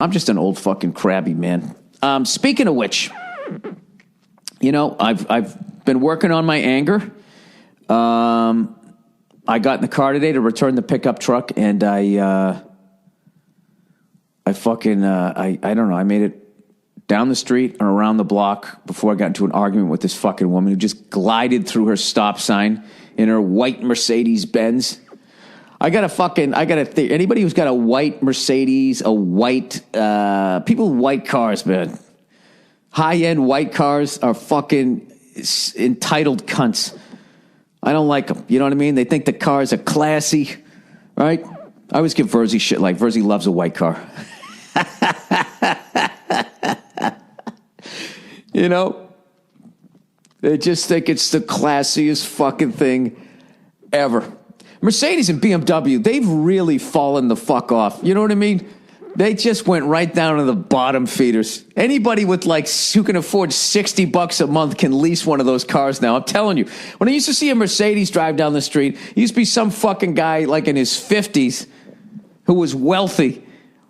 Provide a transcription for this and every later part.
I'm just an old fucking crabby man. Speaking of which, you know, I've been working on my anger. I got in the car today to return the pickup truck, and I don't know, I made it down the street and around the block before I got into an argument with this fucking woman who just glided through her stop sign in her white Mercedes Benz. Anybody who's got a white Mercedes, people with white cars, man. High-end white cars are fucking entitled cunts. I don't like them. You know what I mean? They think the cars are classy, right? I always give Verzi shit like, Verzi loves a white car. You know? They just think it's the classiest fucking thing ever. Mercedes and BMW, they've really fallen the fuck off. You know what I mean? They just went right down to the bottom feeders. Anybody with who can afford $60 a month can lease one of those cars now. I'm telling you. When I used to see a Mercedes drive down the street, it used to be some fucking guy like in his 50s who was wealthy.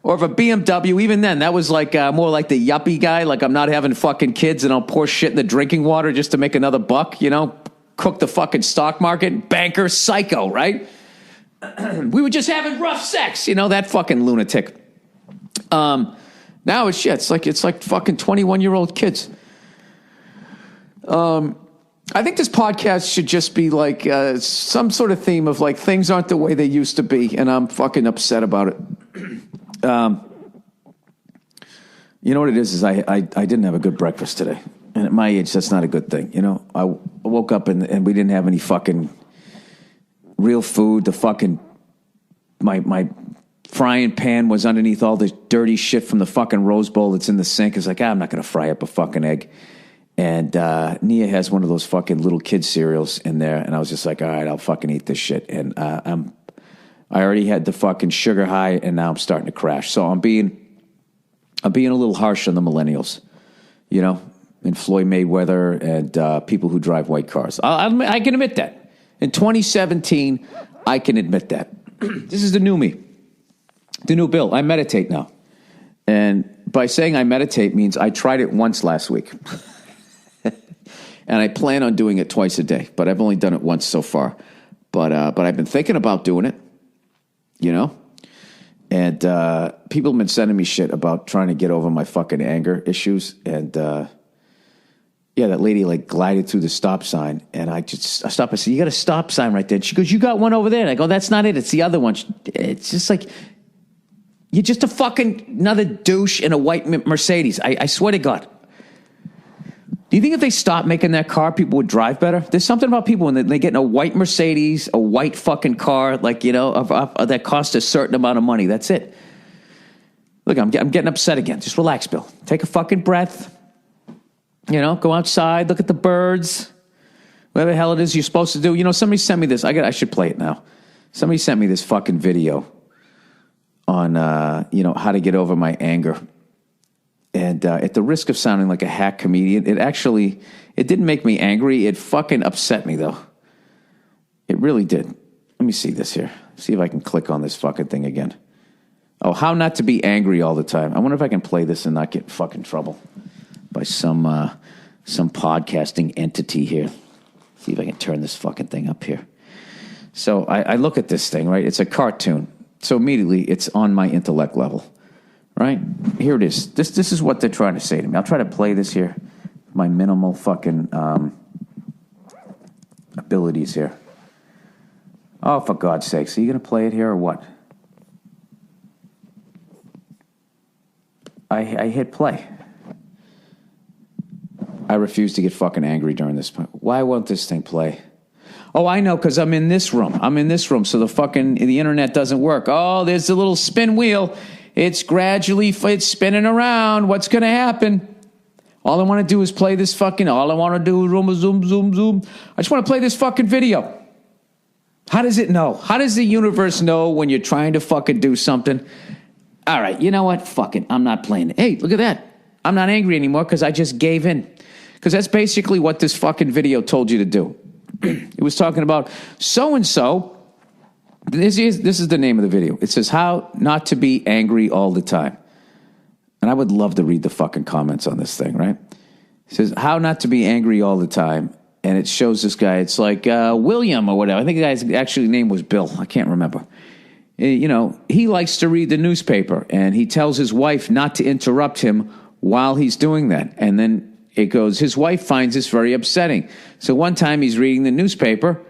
Or if a BMW, even then, that was more like the yuppie guy. Like, I'm not having fucking kids and I'll pour shit in the drinking water just to make another buck, you know? Cook the fucking stock market. Banker, psycho, right? We were just having rough sex, you know, that fucking lunatic. Now it's shit. It's like fucking 21-year-old kids. I think this podcast should just be like some sort of theme of like things aren't the way they used to be, and I'm fucking upset about it. You know what it is I didn't have a good breakfast today, and at my age that's not a good thing. You know, I woke up and we didn't have any fucking real food. The fucking my frying pan was underneath all the dirty shit from the fucking Rose Bowl that's in the sink. It's like, I'm not going to fry up a fucking egg. And Nia has one of those fucking little kid cereals in there. And I was just like, all right, I'll fucking eat this shit. And I already had the fucking sugar high, and now I'm starting to crash. So I'm being a little harsh on the millennials, you know, and Floyd Mayweather and people who drive white cars. I can admit that. In 2017, I can admit that. This is the new me. The new Bill. I meditate now. And by saying I meditate means I tried it once last week. And I plan on doing it twice a day. But I've only done it once so far. But I've been thinking about doing it. You know? And people have been sending me shit about trying to get over my fucking anger issues. And yeah, that lady like glided through the stop sign. And I stopped. I said, you got a stop sign right there. And she goes, you got one over there. And I go, that's not it. It's the other one. It's just like... You're just a fucking another douche in a white Mercedes. I swear to God. Do you think if they stopped making that car, people would drive better? There's something about people when they get in a white Mercedes, a white fucking car, like, you know, that costs a certain amount of money. That's it. Look, I'm getting upset again. Just relax, Bill. Take a fucking breath. You know, go outside, look at the birds. Whatever the hell it is you're supposed to do. You know, somebody sent me this. I should play it now. Somebody sent me this fucking video on, how to get over my anger. And at the risk of sounding like a hack comedian, it didn't make me angry. It fucking upset me, though. It really did. Let me see this here. See if I can click on this fucking thing again. Oh, how not to be angry all the time. I wonder if I can play this and not get in fucking trouble by some podcasting entity here. See if I can turn this fucking thing up here. So I look at this thing, right? It's a cartoon. So immediately, it's on my intellect level, right? Here it is. This is what they're trying to say to me. I'll try to play this here. My minimal fucking abilities here. Oh, for God's sakes. Are you going to play it here or what? I hit play. I refuse to get fucking angry during this. Why won't this thing play? Oh, I know, because I'm in this room. So the internet doesn't work. Oh, there's a little spin wheel. It's spinning around. What's going to happen? All I want to do is play this fucking, all I want to do is zoom. I just want to play this fucking video. How does it know? How does the universe know when you're trying to fucking do something? All right, you know what? Fuck it. I'm not playing it. Hey, look at that. I'm not angry anymore because I just gave in. Because that's basically what this fucking video told you to do. It was talking about so-and-so. This is the name of the video. It says how not to be angry all the time. And I would love to read the fucking comments on this thing, right? It says, how not to be angry all the time. And it shows this guy, it's like William or whatever. I think the guy's actually name was Bill. I can't remember. You know, he likes to read the newspaper, and he tells his wife not to interrupt him while he's doing that. And then it goes, his wife finds this very upsetting. So one time he's reading the newspaper,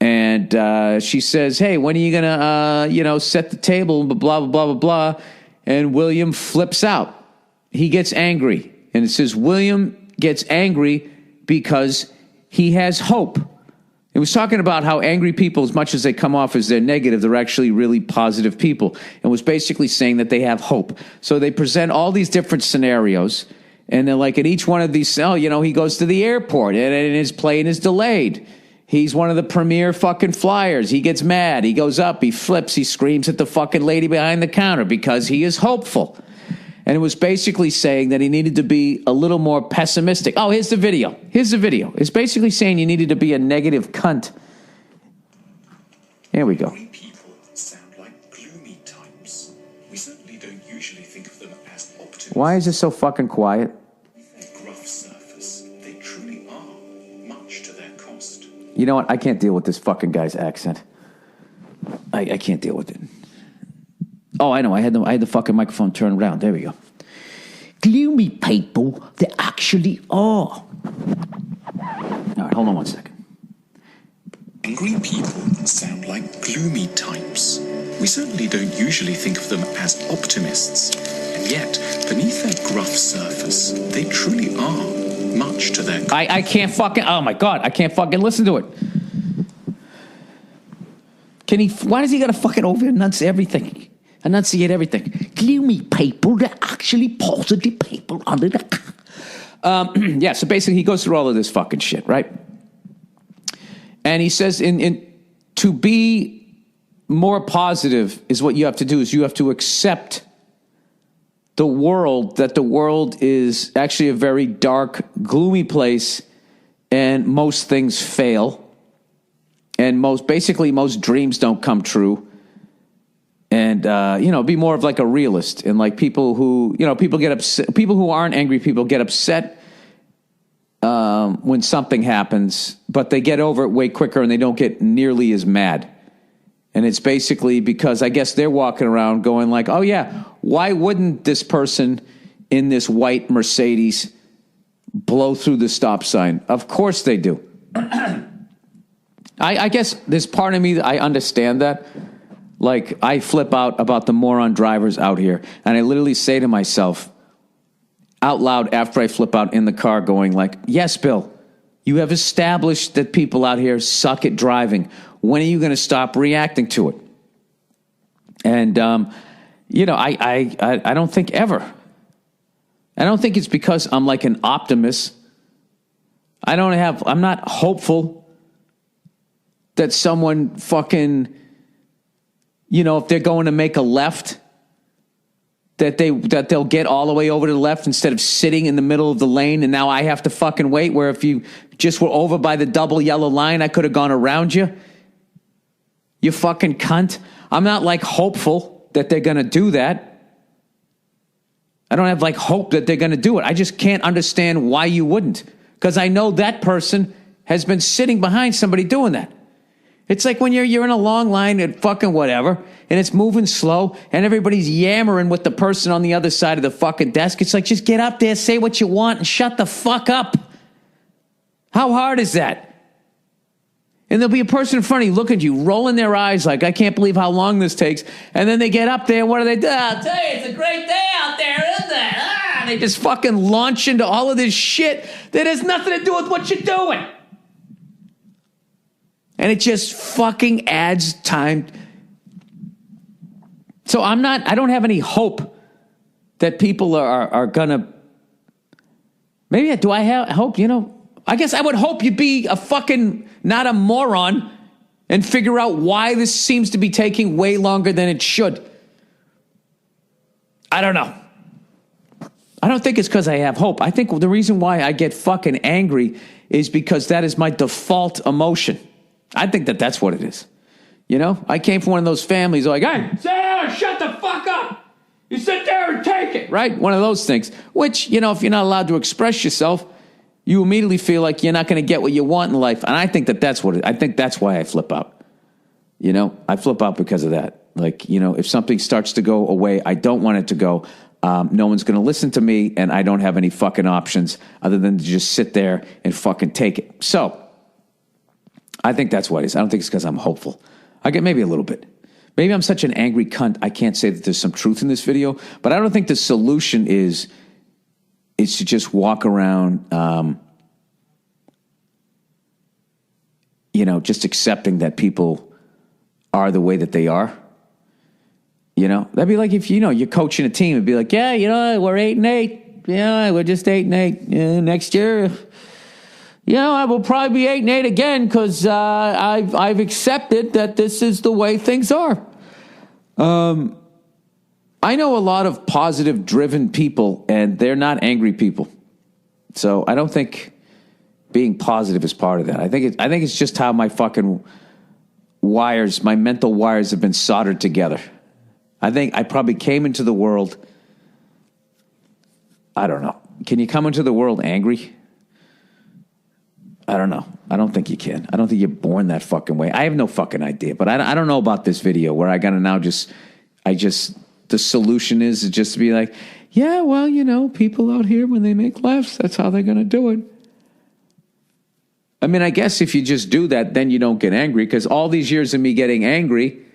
and she says, hey, when are you going to, set the table, blah, blah, blah, blah, blah. And William flips out. He gets angry. And it says, William gets angry because he has hope. It was talking about how angry people, as much as they come off as they're negative, they're actually really positive people. And was basically saying that they have hope. So they present all these different scenarios. And they're like, at each one of these, he goes to the airport and his plane is delayed. He's one of the premier fucking flyers. He gets mad. He goes up. He flips. He screams at the fucking lady behind the counter because he is hopeful. And it was basically saying that he needed to be a little more pessimistic. Oh, here's the video. It's basically saying you needed to be a negative cunt. Here we go. People sound like gloomy types. We certainly don't usually think of them as optimists. Why is it so fucking quiet? Gruff surface. They truly are, much to their cost. You know what? I can't deal with this fucking guy's accent. I can't deal with it. Oh, I know. I had the fucking microphone turned around. There we go. Gloomy people, they actually are. All right, hold on one second. Angry people sound like gloomy types. We certainly don't usually think of them as optimists. And yet, beneath their gruff surface, they truly are, much to their cost. I can't fucking... Oh, my God. I can't fucking listen to it. Why does he got to fucking over-enunciate everything? Enunciate everything. Gloomy people, they're actually positive people under the... yeah, so basically he goes through all of this fucking shit, right? And he says to be more positive is what you have to do, is you have to accept the world, that the world is actually a very dark, gloomy place, and most things fail. And most dreams don't come true. And, be more of like a realist. And like people who, people get upset. People who aren't angry people get upset when something happens, but they get over it way quicker and they don't get nearly as mad. And it's basically because I guess they're walking around going like, oh yeah, why wouldn't this person in this white Mercedes blow through the stop sign? Of course they do. I guess there's part of me that I understand that. Like, I flip out about the moron drivers out here. And I literally say to myself out loud after I flip out in the car going like, yes, Bill, you have established that people out here suck at driving. When are you going to stop reacting to it? And, I don't think ever. I don't think it's because I'm like an optimist. I'm not hopeful that someone fucking... if they're going to make a left, that they'll get all the way over to the left instead of sitting in the middle of the lane, and now I have to fucking wait, where if you just were over by the double yellow line, I could have gone around you. You fucking cunt. I'm not like hopeful that they're going to do that. I don't have like hope that they're going to do it. I just can't understand why you wouldn't, because I know that person has been sitting behind somebody doing that. It's like when you're in a long line at fucking whatever, and it's moving slow, and everybody's yammering with the person on the other side of the fucking desk. It's like, just get up there, say what you want, and shut the fuck up. How hard is that? And there'll be a person in front of you looking at you, rolling their eyes like, I can't believe how long this takes. And then they get up there, and what do they do? I'll tell you, it's a great day out there, isn't it? And they just fucking launch into all of this shit that has nothing to do with what you're doing. And it just fucking adds time. So I don't have any hope that people are gonna, maybe do I have hope? I guess I would hope you'd be a fucking, not a moron, and figure out why this seems to be taking way longer than it should. I don't know. I don't think it's because I have hope. I think the reason why I get fucking angry is because that is my default emotion. I think that's what it is. I came from one of those families like, hey, shut the fuck up. You sit there and take it, right? One of those things, which, you know, if you're not allowed to express yourself, you immediately feel like you're not going to get what you want in life. And I think that's I think that's why I flip out. You know, I flip out because of that. Like, you know, if something starts to go away, I don't want it to go. No one's going to listen to me, and I don't have any fucking options other than to just sit there and fucking take it. So I think that's what it is. I don't think it's because I'm hopeful. I get maybe a little bit. Maybe I'm such an angry cunt, I can't say that there's some truth in this video, but I don't think the solution is to just walk around, you know, just accepting that people are the way that they are. You know, that'd be like if, you know, you're coaching a team, it'd be like, yeah, you know, we're 8-8. Yeah, we're just 8-8. Yeah, next year, you know, I will probably be 8-8 again because I've accepted that this is the way things are. I know a lot of positive, driven people, and they're not angry people. So I don't think being positive is part of that. I think it's just how my fucking wires, my mental wires, have been soldered together. I think I probably came into the world. I don't know. Can you come into the world angry? I don't know. I don't think you can. I don't think you're born that fucking way. I have no fucking idea. But I don't know about this video where I got to now the solution is just to be like, yeah, well, you know, people out here, when they make laughs, that's how they're going to do it. I mean, I guess if you just do that, then you don't get angry, because all these years of me getting angry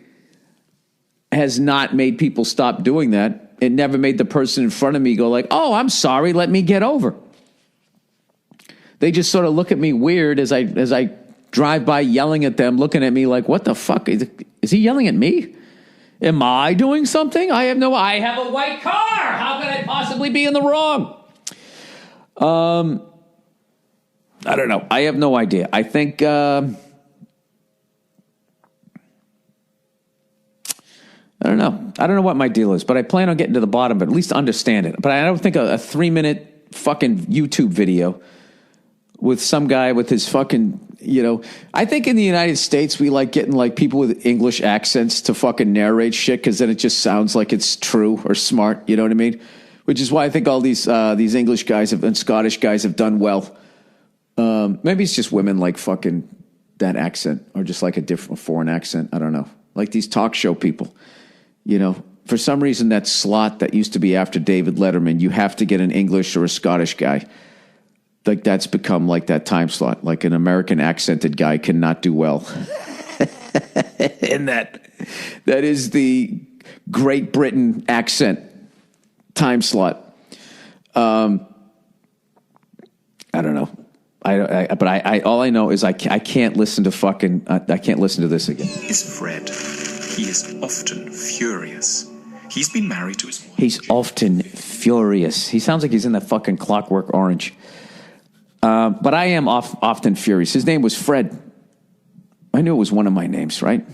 has not made people stop doing that. It never made the person in front of me go like, oh, I'm sorry, let me get over. They just sort of look at me weird as I drive by yelling at them, looking at me like, what the fuck? Is he yelling at me? Am I doing something? I have a white car. How could I possibly be in the wrong? I don't know. I have no idea. I think, I don't know. I don't know what my deal is, but I plan on getting to the bottom of it, at least understand it. But I don't think a 3-minute fucking YouTube video with some guy with his fucking, you know, I think in the United States, we like getting like people with English accents to fucking narrate shit, because then it just sounds like it's true or smart. You know what I mean? Which is why I think all these English guys and Scottish guys have done well. Maybe it's just women like fucking that accent, or just like a different foreign accent. I don't know. Like these talk show people, you know, for some reason that slot that used to be after David Letterman, you have to get an English or a Scottish guy. Like that's become like that time slot. Like an American accented guy cannot do well. And that is the Great Britain accent time slot. I don't know. But all I know is I can't listen to fucking, I can't listen to this again. Is Fred. He is often furious. He's been married to his wife. He's often furious. He sounds like he's in that fucking Clockwork Orange. But I am often furious. His name was Fred. I knew it was one of my names, right?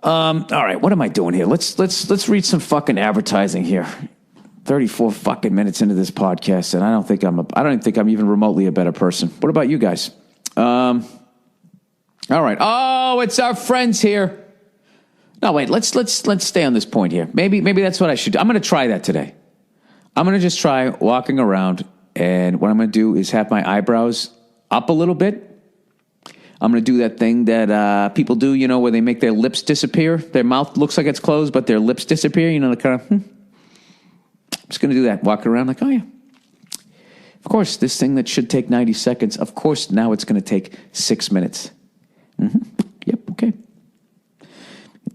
All right, what am I doing here? Let's read some fucking advertising here. 34 fucking minutes into this podcast, and I don't even think I'm even remotely a better person. What about you guys? All right. Oh, it's our friends here. No, wait. Let's stay on this point here. Maybe that's what I should do. I'm going to try that today. I'm going to just try walking around, and what I'm going to do is have my eyebrows up a little bit. I'm going to do that thing that people do, you know, where they make their lips disappear. Their mouth looks like it's closed, but their lips disappear. You know, the kind of. I'm just going to do that. Walk around like, oh, yeah. Of course, this thing that should take 90 seconds, of course, now it's going to take 6 minutes. Yep, okay.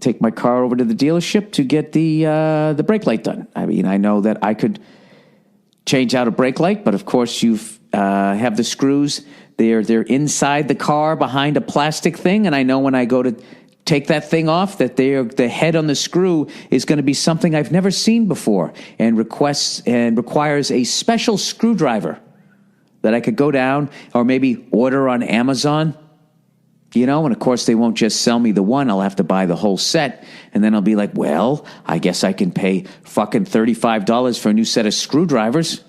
Take my car over to the dealership to get the brake light done. I mean, I know that I could change out a brake light, but of course you have the screws. They're inside the car behind a plastic thing, and I know when I go to take that thing off that the head on the screw is going to be something I've never seen before, and requires a special screwdriver that I could go down or maybe order on Amazon. You know, and of course they won't just sell me the one. I'll have to buy the whole set. And then I'll be like, well, I guess I can pay fucking $35 for a new set of screwdrivers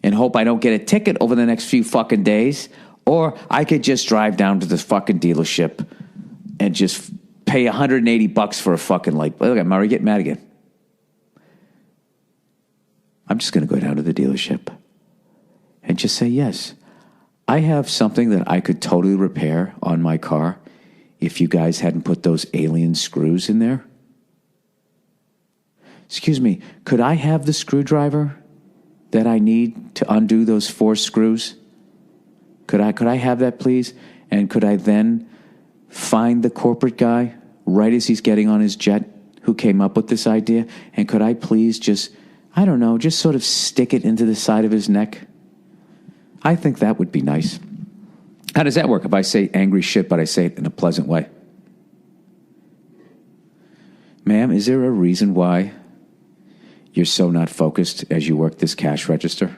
and hope I don't get a ticket over the next few fucking days. Or I could just drive down to the fucking dealership and just pay $180 for a fucking light. Look at Murray getting mad again. out of the dealership and just say, yes, I have something that I could totally repair on my car if you guys hadn't put those alien screws in there. Excuse me, could I have the screwdriver that I need to undo those 4 screws? Could I have that, please? And could I then find the corporate guy right as he's getting on his jet who came up with this idea? And could I please just, I don't know, just sort of stick it into the side of his neck? I think that would be nice. How does that work if I say angry shit, but I say it in a pleasant way? Ma'am, is there a reason why you're so not focused as you work this cash register?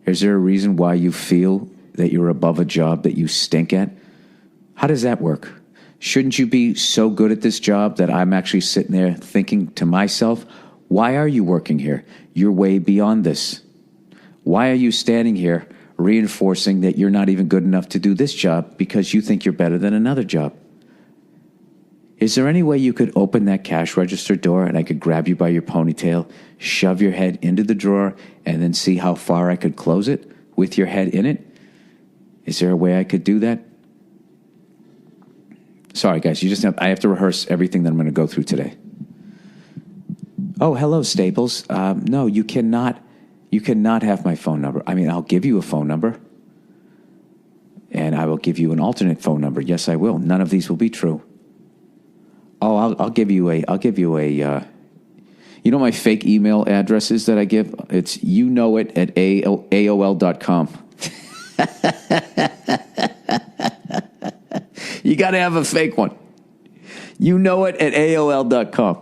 Is there a reason why you feel that you're above a job that you stink at? How does that work? Shouldn't you be so good at this job that I'm actually sitting there thinking to myself, why are you working here? You're way beyond this. Why are you standing here reinforcing that you're not even good enough to do this job because you think you're better than another job? Is there any way you could open that cash register door and I could grab you by your ponytail, shove your head into the drawer, and then see how far I could close it with your head in it? Is there a way I could do that? Sorry, guys, I have to rehearse everything that I'm going to go through today. Oh, hello, Staples. No, you cannot have my phone number. I mean, I'll give you a phone number, and I will give you an alternate phone number. Yes, I will. None of these will be true. Oh, I'll give you a, you know my fake email addresses that I give? It's AOL.com. You got to have a fake one. AOL.com.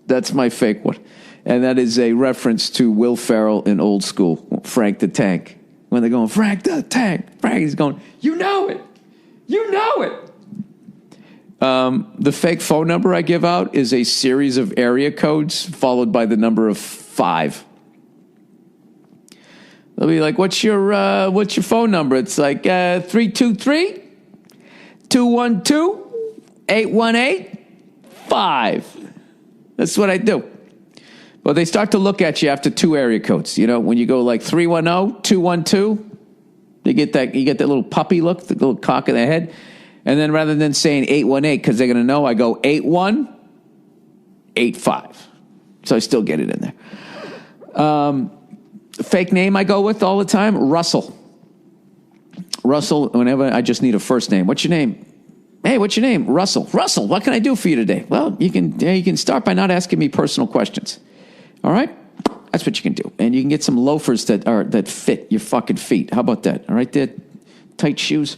That's my fake one. And that is a reference to Will Ferrell in Old School, Frank the Tank. When they're going, Frank the Tank. Frank is going, you know it. You know it. The fake phone number I give out is a series of area codes followed by the number of 5. They'll be like, what's your phone number? It's like 323-212-818-5. That's what I do. Well, they start to look at you after 2 area codes. You know, when you go like 310-212, you get that little puppy look, the little cock in the head. And then rather than saying 818, because they're going to know, I go 8185. So I still get it in there. Fake name I go with all the time, Russell. Russell, whenever I just need a first name. What's your name? Hey, what's your name? Russell. Russell, what can I do for you today? Well, you can start by not asking me personal questions. All right? That's what you can do. And you can get some loafers that fit your fucking feet. How about that? All right, there? Tight shoes.